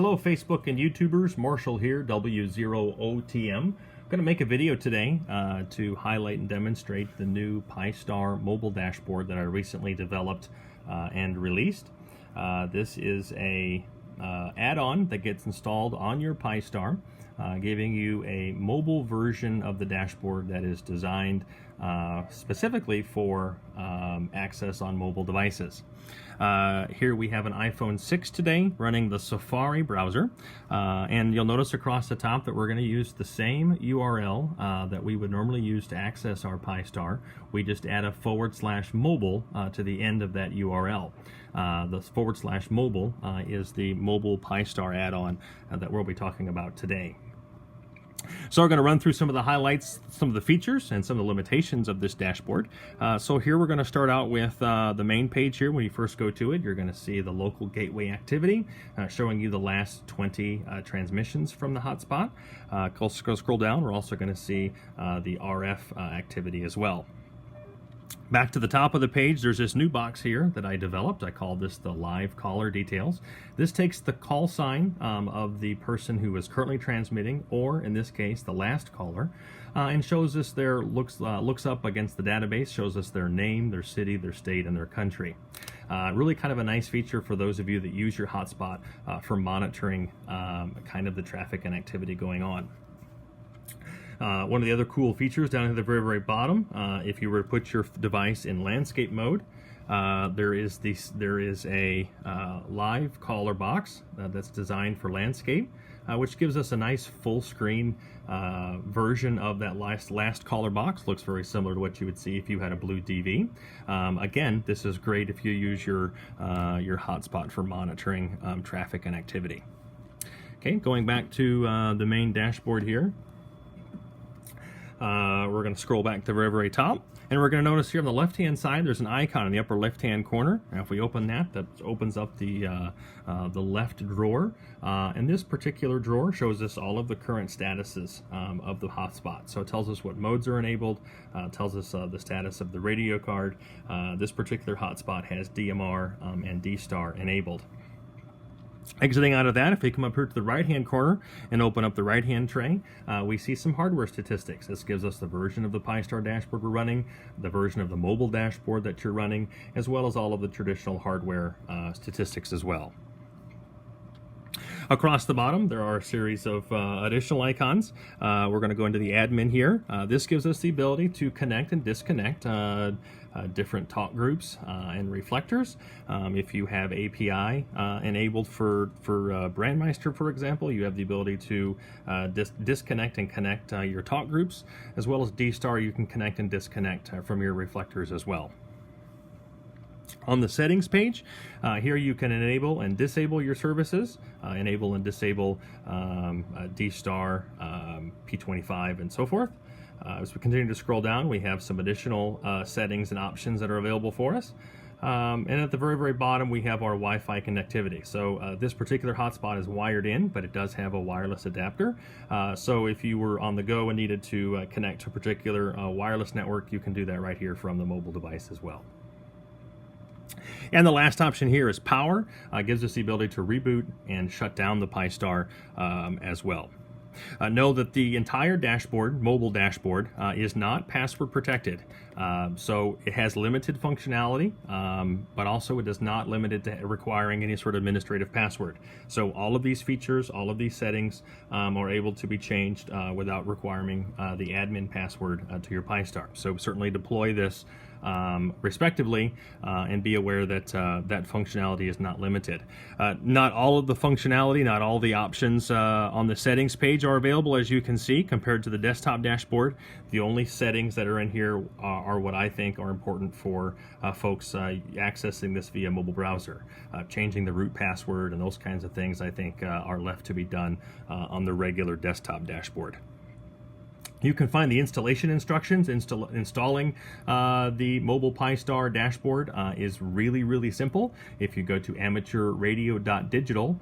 Hello Facebook and YouTubers, Marshall here, W0OTM. I'm going to make a video today to highlight and demonstrate the new pi-star mobile dashboard that I recently developed and released. This is a add-on that gets installed on your pi-star, giving you a mobile version of the dashboard that is designed specifically for access on mobile devices. Here we have an iPhone 6 today running the Safari browser, and you'll notice across the top that we're going to use the same URL that we would normally use to access our pi-star. We just add a /mobile to the end of that URL. The /mobile is the mobile pi-star add-on that we'll be talking about today. So we're going to run through some of the highlights, some of the features, and some of the limitations of this dashboard. So here we're going to start out with the main page here. When you first go to it, you're going to see the local gateway activity, showing you the last 20 transmissions from the hotspot. Scroll down, we're also going to see the RF activity as well. Back to the top of the page, there's this new box here that I developed. I call this the live caller details. This takes the call sign of the person who is currently transmitting, or in this case, the last caller, and shows us their looks up against the database, shows us their name, their city, their state, and their country. Really kind of a nice feature for those of you that use your hotspot for monitoring kind of the traffic and activity going on. One of the other cool features down at the very bottom, if you were to put your device in landscape mode, there is a live caller box that's designed for landscape, which gives us a nice full screen version of that last caller box. Looks very similar to what you would see if you had a blue DV. Again, this is great if you use your hotspot for monitoring traffic and activity. Okay, going back to the main dashboard here. We're going to scroll back to the very top, and we're going to notice here on the left-hand side there's an icon in the upper left-hand corner. Now, if we open that, that opens up the left drawer, and this particular drawer shows us all of the current statuses of the hotspot. So it tells us what modes are enabled, tells us the status of the radio card. This particular hotspot has DMR and D-Star enabled. Exiting out of that, if we come up here to the right-hand corner and open up the right-hand tray, we see some hardware statistics. This gives us the version of the pi-star dashboard we're running, the version of the mobile dashboard that you're running, as well as all of the traditional hardware statistics as well. Across the bottom, there are a series of additional icons. We're going to go into the admin here. This gives us the ability to connect and disconnect different talk groups and reflectors. If you have API enabled for Brandmeister, for example, you have the ability to disconnect and connect your talk groups, as well as D-Star, you can connect and disconnect from your reflectors as well. On the settings page, here you can enable and disable your services, enable and disable D-Star, P25, and so forth. As we continue to scroll down, we have some additional settings and options that are available for us. And at the very bottom, we have our Wi-Fi connectivity. So this particular hotspot is wired in, but it does have a wireless adapter. So if you were on the go and needed to connect to a particular wireless network, you can do that right here from the mobile device as well. And the last option here is power. Gives us the ability to reboot and shut down the pi-star as well. Know that the entire dashboard, mobile dashboard, is not password protected. So it has limited functionality, but also it is not limited to requiring any sort of administrative password. So all of these features, all of these settings are able to be changed without requiring the admin password to your pi-star. So certainly deploy this respectively, and be aware that that functionality is not limited. Not all of the functionality, not all the options on the settings page are available, as you can see, compared to the desktop dashboard. The only settings that are in here are what I think are important for folks accessing this via mobile browser. Changing the root password and those kinds of things, I think, are left to be done on the regular desktop dashboard. You can find the installation instructions. Installing the mobile pi-star dashboard is really simple. If you go to amateurradio.digital,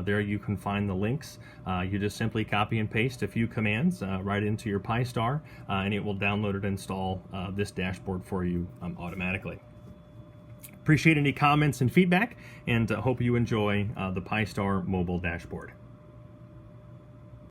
there you can find the links. You just simply copy and paste a few commands right into your pi-star, and it will download and install this dashboard for you automatically. Appreciate any comments and feedback, and hope you enjoy the pi-star mobile dashboard.